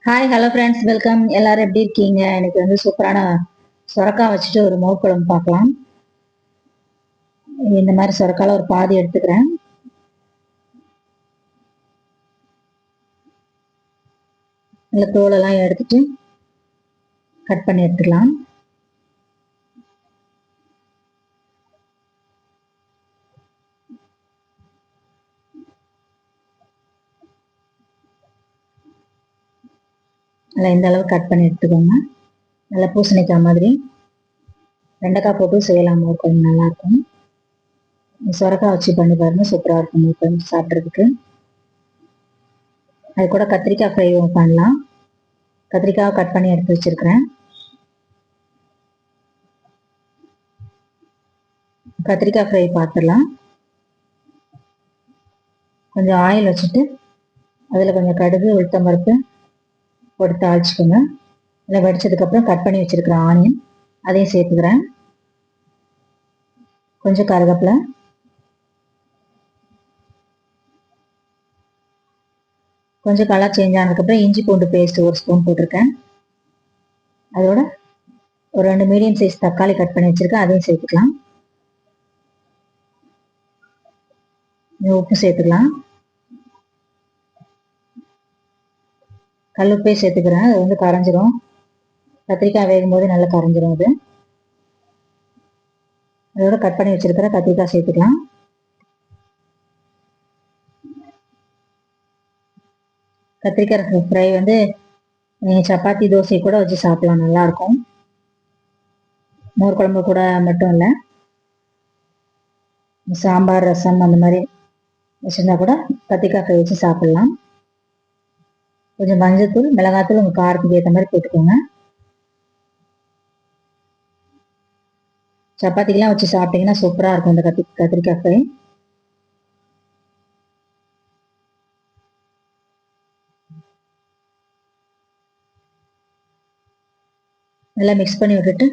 Hi hello friends, welcome. எல்லாரும் எப்படி இருக்கீங்க? எனக்கு வந்து சூப்பரான சொரக்காய் வச்சுட்டு ஒரு மோர் குழம்பு பார்க்கலாம். இந்த மாதிரி சொரக்கால ஒரு பாதி எடுத்துக்கிறேன். இல்லை தோலெல்லாம் எடுத்துட்டு கட் பண்ணி எடுத்துக்கலாம். நல்லா இந்த அளவு கட் பண்ணி எடுத்துக்கோங்க. நல்லா பூசணிக்காய் மாதிரி வெண்டைக்காய் போட்டு செய்யலாம். மோர் குழம்பு நல்லா இருக்கும். சொரக்காய் வச்சு பண்ணி பாருங்க, சூப்பராக இருக்கும் மோர் குழம்பு சாப்பிட்றதுக்கு. அது கூட கத்திரிக்காய் ஃப்ரை பண்ணலாம். கத்திரிக்காய் கட் பண்ணி எடுத்து வச்சிருக்கிறேன். கத்திரிக்காய் ஃப்ரை பார்த்துடலாம். கொஞ்சம் ஆயில் வச்சுட்டு அதில் கொஞ்சம் கடுகு உளுத்தம்பருப்பு போட்டு தாளிச்சுக்கோங்க. இல்லை வடிச்சதுக்கப்புறம் கட் பண்ணி வச்சிருக்கிற ஆனியன் அதையும் சேர்த்துக்கிறேன். கொஞ்சம் கருவேப்பிலை, கொஞ்சம் கலர் சேஞ்ச் ஆனதுக்கப்புறம் இஞ்சி பூண்டு பேஸ்ட் ஒரு ஸ்பூன் போட்டிருக்கேன். அதோட ஒரு 2 மீடியம் சைஸ் தக்காளி கட் பண்ணி வச்சிருக்கேன், அதையும் சேர்த்துக்கலாம். உப்பு சேர்த்துக்கலாம். கல்லுப்பே சேர்த்துக்கிறேன். அது வந்து கரைஞ்சிரும். கத்திரிக்காய் வேகும் போது நல்லா கரைஞ்சிரும். அது அதோட கட் பண்ணி வச்சிருக்கிற கத்திரிக்காய் சேர்த்துக்கலாம். கத்திரிக்காய் ஃப்ரை வந்து சப்பாத்தி தோசை கூட வச்சு சாப்பிடலாம், நல்லா இருக்கும். மோர் குழம்பு கூட மட்டும் இல்லை, சாம்பார் ரசம் அந்த மாதிரி வச்சிருந்தா கூட கத்திரிக்காய் ஃப்ரை வச்சு சாப்பிடலாம். கொஞ்சம் மஞ்சத்தூள் மிளகாத்தூள் உங்கள் காரத்துக்கு ஏற்ற மாதிரி போட்டுக்கோங்க. சப்பாத்திக்கெல்லாம் வச்சு சாப்பிட்டீங்கன்னா சூப்பராக இருக்கும் இந்த கத்திரிக்காய் ஃப்ரை. நல்லா மிக்ஸ் பண்ணி விட்டுட்டு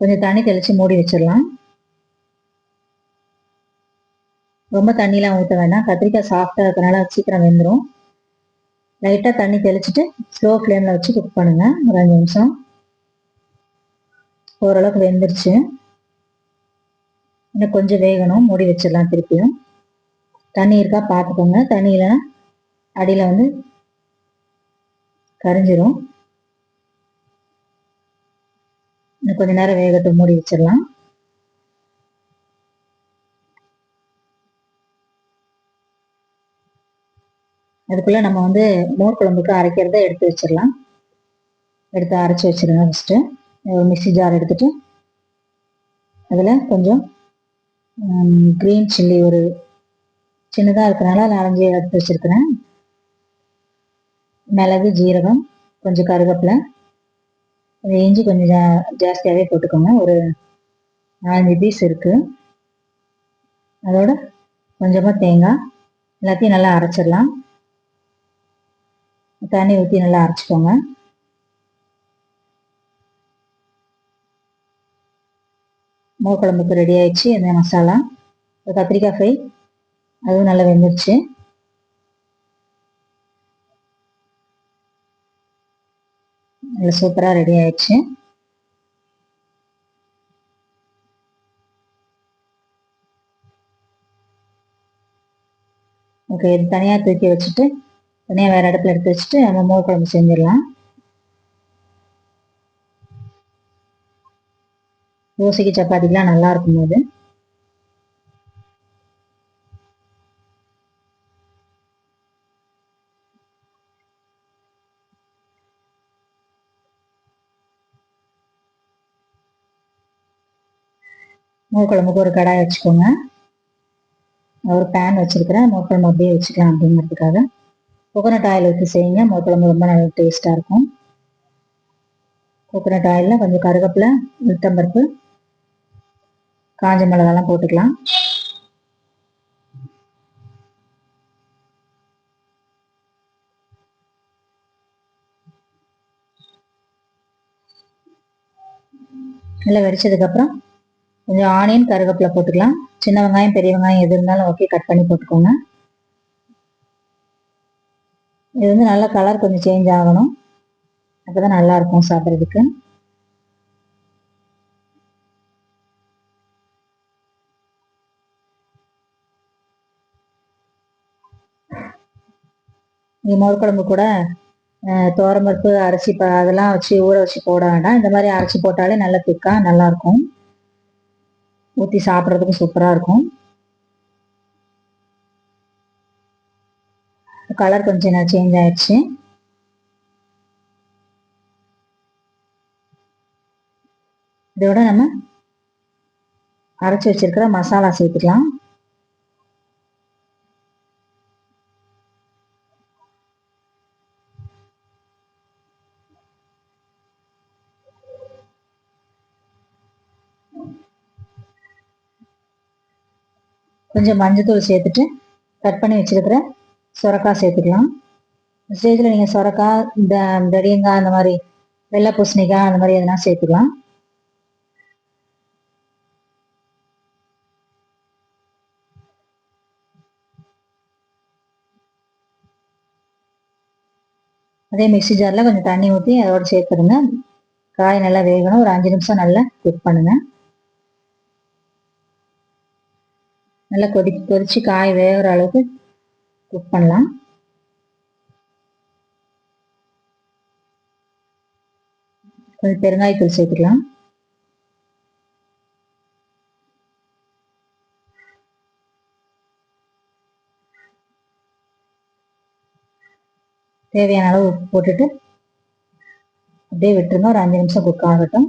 கொஞ்சம் தண்ணி தெளித்து மூடி வச்சிடலாம். ரொம்ப தண்ணிலாம் ஊற்ற வேண்டாம், கத்திரிக்காய் சாஃப்டாக இருக்கிறனால சீக்கிரம் வெந்துடும். லைட்டாக தண்ணி தெளிச்சுட்டு ஸ்லோ ஃப்ளேமில் வச்சு குக் பண்ணுங்க. ஒரு 5 நிமிஷம். ஓரளவுக்கு வெந்துருச்சு, இன்னும் கொஞ்சம் வேகணும். மூடி வச்சிடலாம். திருப்பியும் தண்ணி இருக்கா பார்த்துக்கோங்க. தண்ணியில் அடியில் வந்து கரைஞ்சிரும். இன்னும் கொஞ்ச நேரம் வேகத்தை மூடி வச்சிடலாம். அதுக்குள்ள நம்ம வந்து மோர் குழம்புக்கு அரைக்கிறத எடுத்து வச்சிடலாம். எடுத்து அரைச்சி வச்சிருங்க. ஃபஸ்ட்டு ஒரு மிக்ஸி ஜார் எடுத்துட்டு அதில் கொஞ்சம் க்ரீன் சில்லி ஒரு சின்னதாக இருக்கிறனால 4-5 எடுத்து வச்சிருக்கிறேன். மிளகு, ஜீரகம், கொஞ்சம் கருவேப்பிலை, இஞ்சி கொஞ்சம் ஜாஸ்தியாகவே போட்டுக்கோங்க. ஒரு 4-5 பீஸ் இருக்குது. அதோட கொஞ்சமாக தேங்காய், எல்லாத்தையும் நல்லா அரைச்சிடலாம். தண்ணி ஊற்றி நல்லா அரைச்சிக்கோங்க. மோர் குழம்புக்கு ரெடி ஆயிடுச்சு. இந்த மசாலா கத்திரிக்காய் ஃப்ரை அதுவும் நல்லா வெந்துருச்சு. நல்லா சூப்பராக ரெடி ஆயிடுச்சு. ஓகே, இது தனியாக தூக்கி வச்சுட்டு தனியாக வேறு அடுப்பில் எடுத்து வச்சுட்டு நம்ம மோர் குழம்பு செஞ்சிடலாம். தோசைக்கு சப்பாத்திக்கெலாம் நல்லா இருக்கும் போது. மோர் குழம்புக்கு ஒரு கடாய் வச்சுக்கோங்க. ஒரு பேன் வச்சுருக்கிறேன். மோர் குழம்பு அப்படியே வச்சுக்கலாம் அப்படிங்கிறதுக்காக. கோகோனட் ஆயில் ஊற்றி செய்யுங்க. மோர் குழம்பு ரொம்ப நல்லா டேஸ்ட்டாக இருக்கும். கோகோனட் ஆயிலில் கொஞ்சம் கருவேப்பிலை, உளுத்தம்பருப்பு, காஞ்ச மிளகாலாம் போட்டுக்கலாம். நல்லா வெடிச்சதுக்கப்புறம் கொஞ்சம் ஆனியன், கருவேப்பிலை போட்டுக்கலாம். சின்ன வெங்காயம், பெரிய வெங்காயம் எது இருந்தாலும் ஓகே, கட் பண்ணி போட்டுக்கோங்க. இது வந்து நல்லா கலர் கொஞ்சம் சேஞ்ச் ஆகணும். அப்பதான் நல்லா இருக்கும் சாப்பிட்றதுக்கு. மோர் குழம்பு கூட துவரம்பருப்பு அரிசி அதெல்லாம் வச்சு ஊற வச்சு போட வேண்டாம். இந்த மாதிரி அரைச்சி போட்டாலே நல்லா திக்கா நல்லா இருக்கும். ஊற்றி சாப்பிட்றதுக்கு சூப்பரா இருக்கும். கலர் கொஞ்சம் சேஞ்ச் ஆயிடுச்சு. இதோட நம்ம அரைச்சி வச்சிருக்கிற மசாலா சேர்த்துக்கலாம். கொஞ்சம் மஞ்சத்தூள் சேர்த்துட்டு கட் பண்ணி வச்சிருக்கிற சுரக்காய் சேர்த்துக்கலாம். ஸ்டேஜில் நீங்கள் சுரக்காய், இந்த வெடியங்காய், அந்த மாதிரி வெள்ளை பூசணிக்காய் அந்த மாதிரி எதனா சேர்த்துக்கலாம். அதே மிக்சி ஜாரில் கொஞ்சம் தண்ணி ஊற்றி அதோட சேர்த்துருங்க. காய் நல்லா வேகணும். ஒரு 5 நிமிஷம் நல்லா குக் பண்ணுங்க. நல்லா கொதிச்சு காய் வேகிற அளவுக்கு குக் பண்ணலாம். கொஞ்சம் பெருங்காயத்தூள் சேர்த்துக்கலாம். தேவையான அளவு உப்பு போட்டுட்டு அப்படியே விட்டுருங்க. ஒரு 5 நிமிஷம் குக் ஆகட்டும்.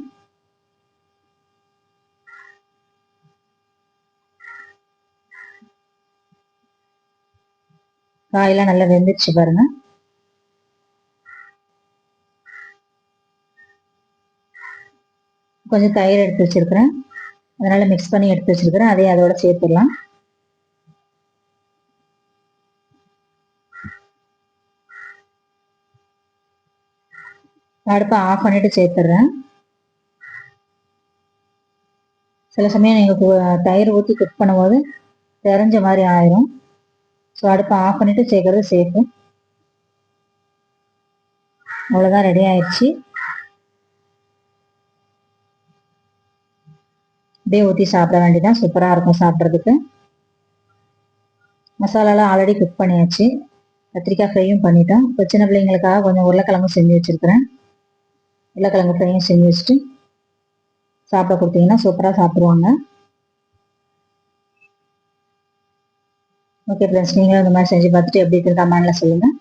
காயெல்லாம் நல்லா வெந்துருச்சு பாருங்க. கொஞ்சம் தயிர் எடுத்து வச்சிருக்கிறேன், அதனால மிக்ஸ் பண்ணி எடுத்து வச்சிருக்கிறேன். அதையும் அதோட சேர்த்துடலாம். அடுப்பை ஆஃப் பண்ணிட்டு சேர்த்துடுறேன். சில சமயம் நீங்கள் தயிர் ஊற்றி குக் பண்ணும்போது தெரிஞ்ச மாதிரி ஆயிரும். ஸோ அடுப்பை ஆஃப் பண்ணிட்டு சேர்க்கறது சேஃபு. அவ்வளோதான், ரெடி ஆயிடுச்சு. அப்படியே ஊற்றி சாப்பிட வேண்டியதான். சூப்பராக இருக்கும் சாப்பிட்றதுக்கு. மசாலாலாம் ஆல்ரெடி குக் பண்ணியாச்சு. கத்திரிக்காய் ஃப்ரையும் பண்ணிட்டோம். இப்போ சின்ன பிள்ளைங்களுக்காக கொஞ்சம் உருளைக்கிழங்கு செஞ்சு வச்சுருக்கிறேன். உருளைக்கிழங்கு ஃப்ரையும் செஞ்சு வச்சுட்டு சாப்பிட கொடுத்தீங்கன்னா சூப்பராக சாப்பிடுவாங்க. ஓகே ஃப்ரெண்ட்ஸ், நீங்களும் இந்த மாதிரி செஞ்சு பார்த்துட்டு எப்படி இருக்குன்னு கமெண்ட்ல சொல்லுங்கள்.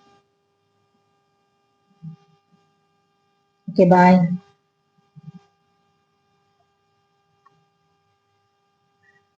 ஓகே, பாய்.